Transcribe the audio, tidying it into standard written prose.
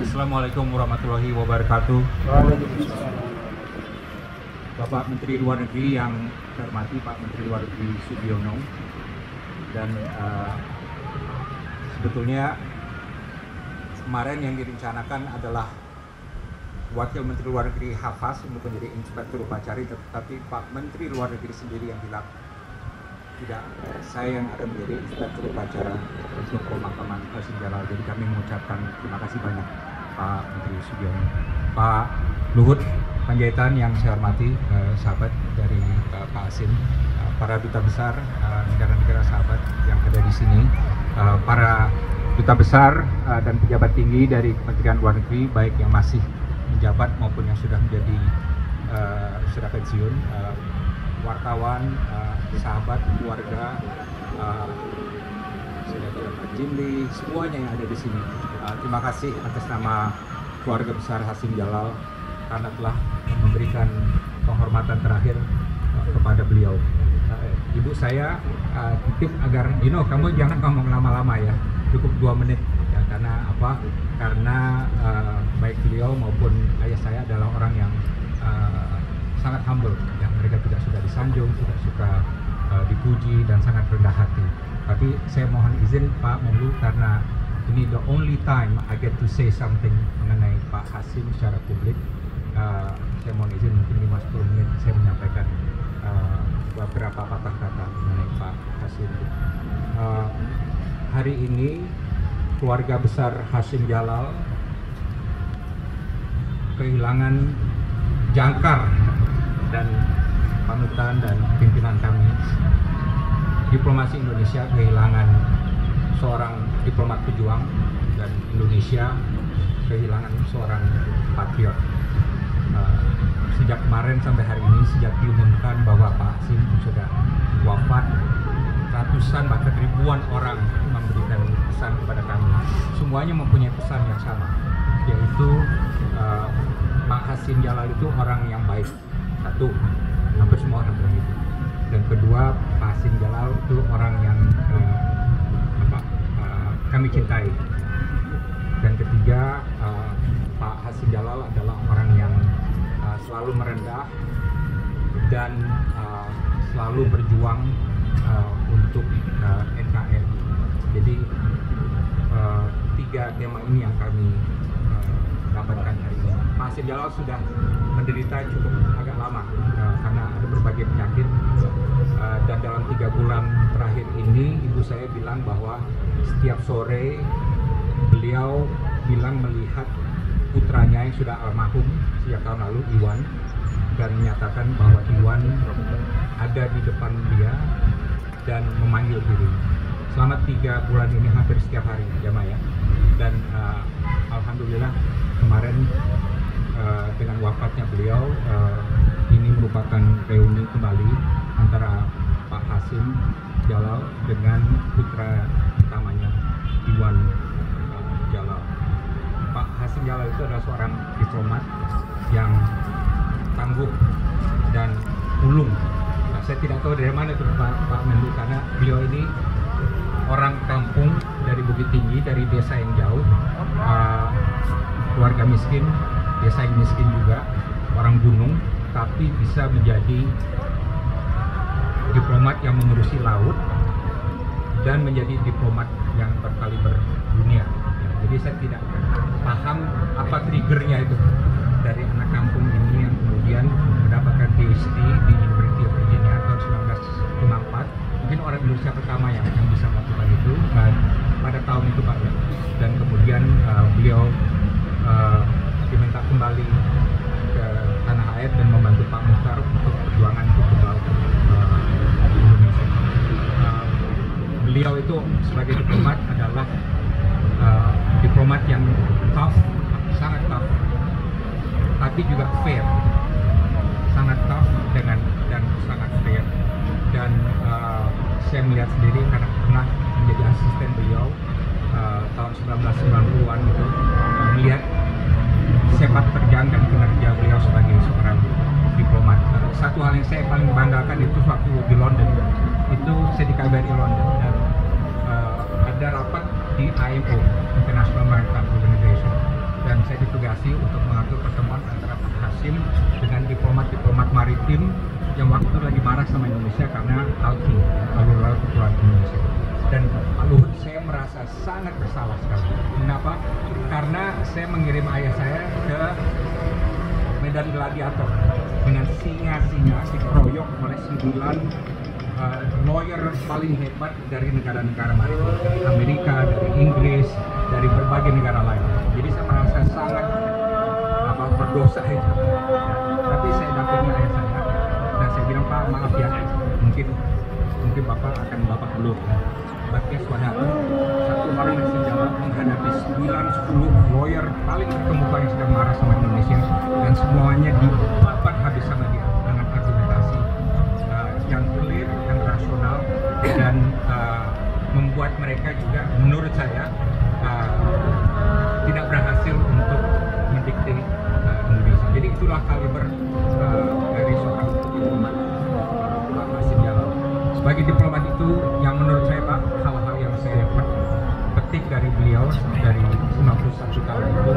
Assalamualaikum warahmatullahi wabarakatuh. Bapak Menteri Luar Negeri yang saya hormati, Pak Menteri Luar Negeri Sugiono, dan sebetulnya kemarin yang direncanakan adalah Wakil Menteri Luar Negeri Hafaz untuk menjadi Inspektur Upacara, tetapi Pak Menteri Luar Negeri sendiri yang bilang tidak, saya yang akan menjadi Inspektur Upacara untuk pemakaman Hasyim Jalal. Jadi kami mengucapkan terima kasih banyak Pak Menteri Sugiono. Pak Luhut Panjaitan yang saya hormati, sahabat dari Pak Hasyim, para duta besar negara-negara sahabat yang ada di sini, para duta besar dan pejabat tinggi dari Kementerian Luar Negeri, baik yang masih menjabat maupun yang sudah menjadi sudah pensiun, wartawan, sahabat, keluarga, saudara Pak Jimli, semuanya yang ada di sini. Terima kasih atas nama keluarga besar Hasyim Jalal karena telah memberikan penghormatan terakhir kepada beliau. Ibu saya titip agar, kamu jangan ngomong lama-lama ya, cukup 2 menit ya, karena apa? Karena baik beliau maupun ayah saya adalah orang yang sangat humble, ya. Mereka tidak suka disanjung, tidak suka dipuji, dan sangat rendah hati. Tapi saya mohon izin Pak Menlu, karena ini the only time I get to say something mengenai Pak Hasyim secara publik. Saya mohon izin mungkin 5-10 menit saya menyampaikan beberapa patah kata mengenai Pak Hasyim. Hari ini keluarga besar Hasyim Jalal kehilangan jangkar dan panutan dan pimpinan kami. Diplomasi Indonesia kehilangan seorang diplomat pejuang, dan Indonesia kehilangan seorang patriot. Sejak kemarin sampai hari ini, sejak diumumkan bahwa Pak Hasyim sudah wafat, ratusan bahkan ribuan orang memberikan pesan kepada kami. Semuanya mempunyai pesan yang sama, yaitu Pak Hasyim Jalal itu orang yang baik. Satu, hampir semua orang bilang itu. Dan kedua, Pak Hasyim Jalal itu orang yang kami cintai. Dan ketiga, Pak Hasyim Jalal adalah orang yang selalu merendah dan selalu berjuang untuk NKRI. Jadi 3 tema ini yang kami dapatkan hari ini. Pak Hasyim Jalal sudah menderita cukup agak lama karena ada berbagai penyakit, dan dalam 3 bulan terakhir ini ibu saya bilang bahwa setiap sore beliau bilang melihat putranya yang sudah almarhum sejak tahun lalu, Iwan, dan menyatakan bahwa Iwan ada di depan dia dan memanggil diri. Selama 3 bulan ini hampir setiap hari, ya. Dan alhamdulillah kemarin dengan wafatnya beliau, ini merupakan reuni kembali antara Pak Hasyim Jalal dengan putra utamanya Iwan Jalal. Pak Hasyim Jalal itu adalah seorang diplomat yang tangguh dan ulung. Nah, saya tidak tahu dari mana itu Pak Menlu, karena beliau ini orang kampung dari Bukit Tinggi, dari desa yang jauh, keluarga miskin, desa yang miskin juga, orang gunung, tapi bisa menjadi diplomat yang mengurusi laut dan menjadi diplomat yang berkaliber dunia. Ya, jadi saya tidak paham apa triggernya itu dari anak kampung ini yang kemudian mendapatkan PhD di University of Virginia tahun 1954. Mungkin orang Indonesia pertama yang bisa melakukan itu pada tahun itu, Pak, ya. Dan kemudian beliau diminta kembali ke tanah air dan membantu Pak Muchtar untuk perjuangan untuk kembali Indonesia. Beliau itu sebagai diplomat adalah diplomat yang tough, sangat tough, tapi juga fair, sangat tough dan sangat fair. Dan saya melihat sendiri karena pernah menjadi asisten beliau tahun 1990-an itu, melihat sepak terjang dan kinerja beliau sebagai seorang diplomat. Satu hal yang saya paling banggakan itu waktu di London, itu saya di KBRI London, dan ada rapat di IMO, International Maritime Organization, dan saya ditugasi untuk mengatur pertemuan antara Pak Hasim dengan diplomat-diplomat maritim yang waktu itu lagi marah sama Indonesia karena Alki, alur laut Kepulauan Indonesia. Dan Pak Luhut, saya merasa sangat bersalah sekali. Kenapa? Karena saya mengirim ayah saya ke Medan Gladiator dengan singa-singa dikeroyok oleh 9 lawyer paling hebat dari negara-negara maritim, dari Amerika, dari Inggris, dari berbagai negara lain. Jadi saya merasa sangat berdosa itu. Ya. Tapi saya dampingi ayah saya dan saya bilang, Pak, maaf ya, mungkin Bapak akan Bapak belum. Bapak suatu satu orang yang sejauh menghadapi 9-10 lawyer paling terkemuka yang sedang marah sama Indonesia, dan semuanya dibabat habis sama dia dengan argumentasi yang clear, yang rasional, dan membuat mereka juga menurut saya tidak berhasil untuk mendikte Indonesia. Jadi itulah kaliber dari seorang diplomat, Pak Hasim Jalal. Sebagai diplomat itu yang menurut saya, Pak, hal-hal yang saya petik dari beliau dari 91 tahun itu